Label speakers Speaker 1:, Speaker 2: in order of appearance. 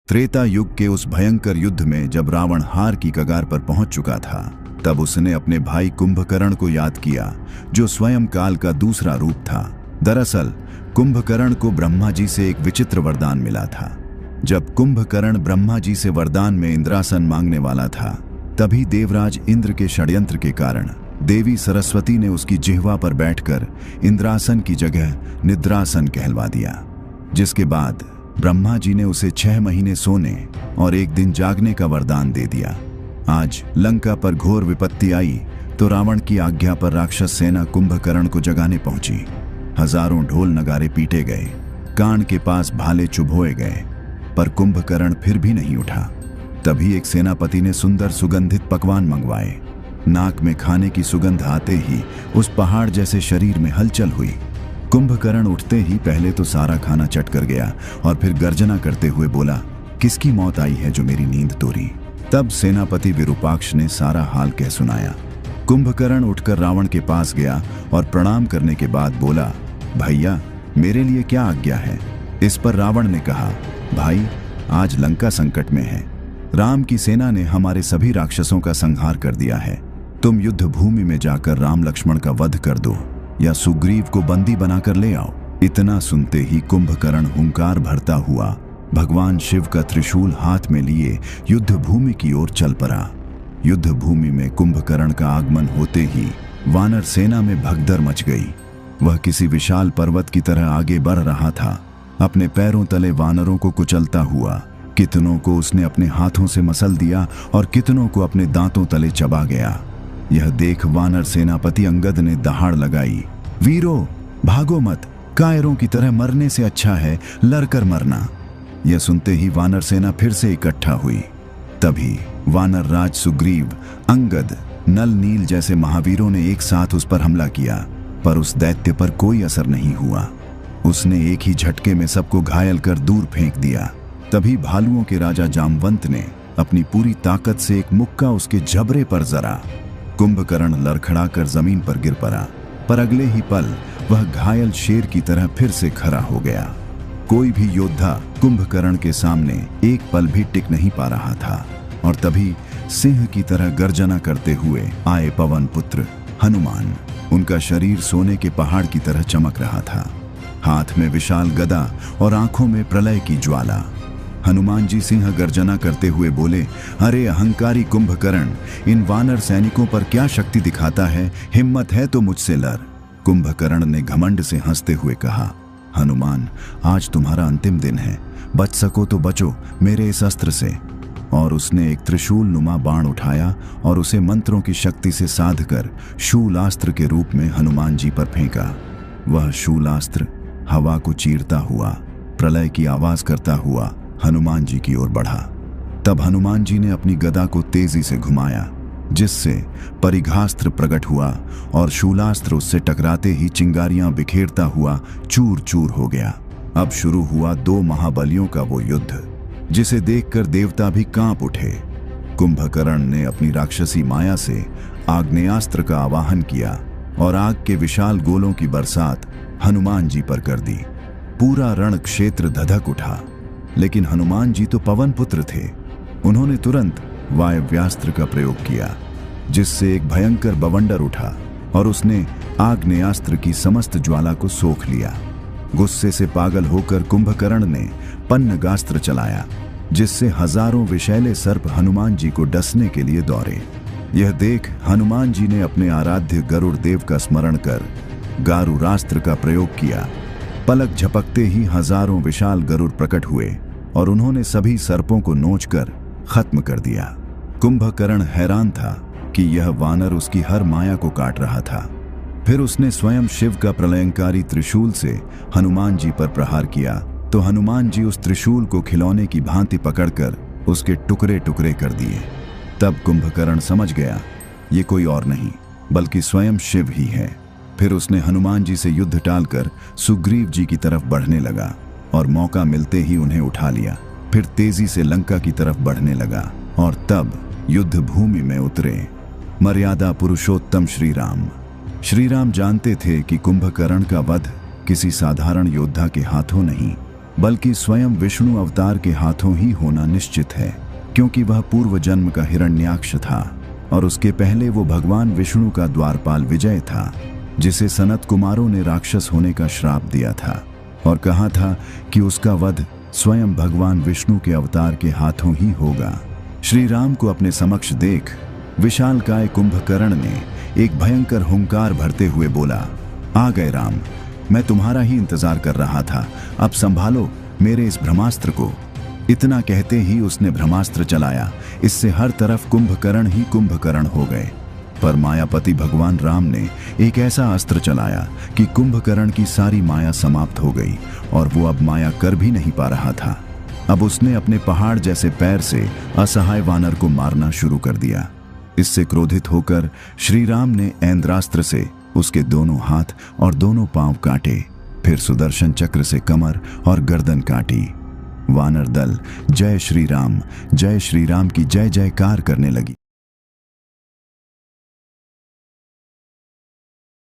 Speaker 1: त्रेता युग के उस भयंकर युद्ध में जब रावण हार की कगार पर पहुंच चुका था, तब उसने अपने भाई कुंभकर्ण को याद किया, जो स्वयं काल का दूसरा रूप था। दरअसल कुंभकर्ण को ब्रह्मा जी से एक विचित्र वरदान मिला था। जब कुंभकर्ण ब्रह्मा जी से वरदान में इंद्रासन मांगने वाला था, तभी देवराज इंद्र के षड्यंत्र के कारण देवी सरस्वती ने उसकी जिह्वा पर बैठकर इंद्रासन की जगह निद्रासन कहलवा दिया, जिसके बाद ब्रह्मा जी ने उसे 6 महीने सोने और 1 दिन जागने का वरदान दे दिया। आज लंका पर घोर विपत्ति आई तो रावण की आज्ञा पर राक्षस सेना कुंभकर्ण को जगाने पहुंची। हजारों ढोल नगारे पीटे गए, कान के पास भाले चुभोए गए, पर कुंभकर्ण फिर भी नहीं उठा। तभी एक सेनापति ने सुंदर सुगंधित पकवान मंगवाए। नाक में खाने की सुगंध आते ही उस पहाड़ जैसे शरीर में हलचल हुई। कुंभकर्ण उठते ही पहले तो सारा खाना चट कर गया और फिर गर्जना करते हुए बोला, किसकी मौत आई है जो मेरी नींद तोड़ी। तब सेनापति विरूपाक्ष ने सारा हाल कह सुनाया। कुंभकर्ण उठकर रावण के पास गया और प्रणाम करने के बाद बोला, भैया मेरे लिए क्या आज्ञा है। इस पर रावण ने कहा, भाई आज लंका संकट में है। राम की सेना ने हमारे सभी राक्षसों का संहार कर दिया है। तुम युद्ध भूमि में जाकर राम लक्ष्मण का वध कर दो या सुग्रीव को बंदी बनाकर ले आओ। इतना सुनते ही कुंभकर्ण हुंकार भरता हुआ भगवान शिव का त्रिशूल हाथ में लिए युद्ध भूमि की ओर चल पड़ा। युद्ध भूमि में कुंभकर्ण का आगमन होते ही वानर सेना में भगदड़ मच गई। वह किसी विशाल पर्वत की तरह आगे बढ़ रहा था। अपने पैरों तले वानरों को कुचलता हुआ कितनों को उसने अपने हाथों से मसल दिया और कितनों को अपने दांतों तले चबा गया। यह देख वानर सेनापति अंगद ने दहाड़ लगाई, वीरो भागो मत, कायरों की तरह मरने से अच्छा है लड़कर मरना। यह सुनते ही वानर सेना फिर से इकट्ठा हुई। तभी वानर राज सुग्रीव, अंगद, नल नील जैसे महावीरों ने एक साथ उस पर हमला किया, पर उस दैत्य पर कोई असर नहीं हुआ। उसने एक ही झटके में सबको घायल कर दूर फेंक दिया। तभी भालुओं के राजा जामवंत ने अपनी पूरी ताकत से एक मुक्का उसके जबड़े पर जरा। कुंभकर्ण लड़खड़ाकर जमीन पर गिर पड़ा, पर अगले ही पल वह घायल शेर की तरह फिर से खड़ा हो गया। कोई भी योद्धा कुंभकर्ण के सामने एक पल भी टिक नहीं पा रहा था। और तभी सिंह की तरह गर्जना करते हुए आए पवन पुत्र हनुमान। उनका शरीर सोने के पहाड़ की तरह चमक रहा था, हाथ में विशाल गदा और आंखों में प्रलय की ज्वाला। हनुमान जी सिंह गर्जना करते हुए बोले, अरे अहंकारी कुंभकर्ण, इन वानर सैनिकों पर क्या शक्ति दिखाता है, हिम्मत है तो मुझसे लड़। कुंभकर्ण ने घमंड से हंसते हुए कहा, हनुमान आज तुम्हारा अंतिम दिन है, बच सको तो बचो मेरे इस अस्त्र से। और उसने एक त्रिशूल नुमा बाण उठाया और उसे मंत्रों की शक्ति से साधकर शूलास्त्र के रूप में हनुमान जी पर फेंका। वह शूलास्त्र हवा को चीरता हुआ, प्रलय की आवाज करता हुआ हनुमान जी की ओर बढ़ा। तब हनुमान जी ने अपनी गदा को तेजी से घुमाया, जिससे परिघास्त्र प्रकट हुआ और शूलास्त्र उससे टकराते ही चिंगारियां बिखेरता हुआ चूर चूर हो गया। अब शुरू हुआ 2 महाबलियों का वो युद्ध, जिसे देखकर देवता भी कांप उठे। कुंभकर्ण ने अपनी राक्षसी माया से आग्नेयास्त्र का आवाहन किया और आग के विशाल गोलों की बरसात हनुमान जी पर कर दी। पूरा रण क्षेत्र धधक उठा, लेकिन हनुमान जी तो पवन पुत्र थे। उन्होंने तुरंत वायव्यास्त्र का प्रयोग किया, जिससे एक भयंकर बवंडर उठा और उसने आग्नेयास्त्र की समस्त ज्वाला को सोख लिया। गुस्से से पागल होकर कुंभकर्ण ने पन्नगास्त्र चलाया, जिससे हजारों विषैले सर्प हनुमान जी को डसने के लिए दौड़े। यह देख हनुमान जी ने अपने आराध्य गरुड़ देव का स्मरण कर गारुरास्त्र का प्रयोग किया। पलक झपकते ही हजारों विशाल गरुड़ प्रकट हुए और उन्होंने सभी सर्पों को नोचकर खत्म कर दिया। कुंभकर्ण हैरान था कि यह वानर उसकी हर माया को काट रहा था। फिर उसने स्वयं शिव का प्रलयंकारी त्रिशूल से हनुमान जी पर प्रहार किया, तो हनुमान जी उस त्रिशूल को खिलौने की भांति पकड़कर उसके टुकड़े टुकड़े कर दिए। तब कुंभकर्ण समझ गया ये कोई और नहीं बल्कि स्वयं शिव ही है। फिर उसने हनुमान जी से युद्ध टालकर सुग्रीव जी की तरफ बढ़ने लगा और मौका मिलते ही उन्हें उठा लिया। फिर तेजी से लंका की तरफ बढ़ने लगा और तब युद्ध भूमि में उतरे मर्यादा पुरुषोत्तम श्री राम। श्री राम जानते थे कि कुंभकर्ण का वध किसी साधारण योद्धा के हाथों नहीं बल्कि स्वयं विष्णु अवतार के हाथों ही होना निश्चित है, क्योंकि वह पूर्व जन्म का हिरण्याक्ष था और उसके पहले वो भगवान विष्णु का द्वारपाल विजय था, जिसे सनत कुमारों ने राक्षस होने का श्राप दिया था और कहा था कि उसका वध स्वयं भगवान विष्णु के अवतार के हाथों ही होगा। श्री राम को अपने समक्ष देख विशालकाय कुंभकर्ण ने एक भयंकर हुंकार भरते हुए बोला, आ गए राम, मैं तुम्हारा ही इंतजार कर रहा था, अब संभालो मेरे इस ब्रह्मास्त्र को। इतना कहते ही उसने ब्रह्मास्त्र चलाया। इससे हर तरफ कुंभकर्ण ही कुंभकर्ण हो गए। पर मायापति भगवान राम ने एक ऐसा अस्त्र चलाया कि कुंभकर्ण की सारी माया समाप्त हो गई और वो अब माया कर भी नहीं पा रहा था। अब उसने अपने पहाड़ जैसे पैर से असहाय वानर को मारना शुरू कर दिया। इससे क्रोधित होकर श्री राम ने ऐन्द्रास्त्र से उसके दोनों हाथ और दोनों पांव काटे, फिर सुदर्शन चक्र से कमर और गर्दन काटी। वानर दल जय श्री राम की जय जयकार करने लगी।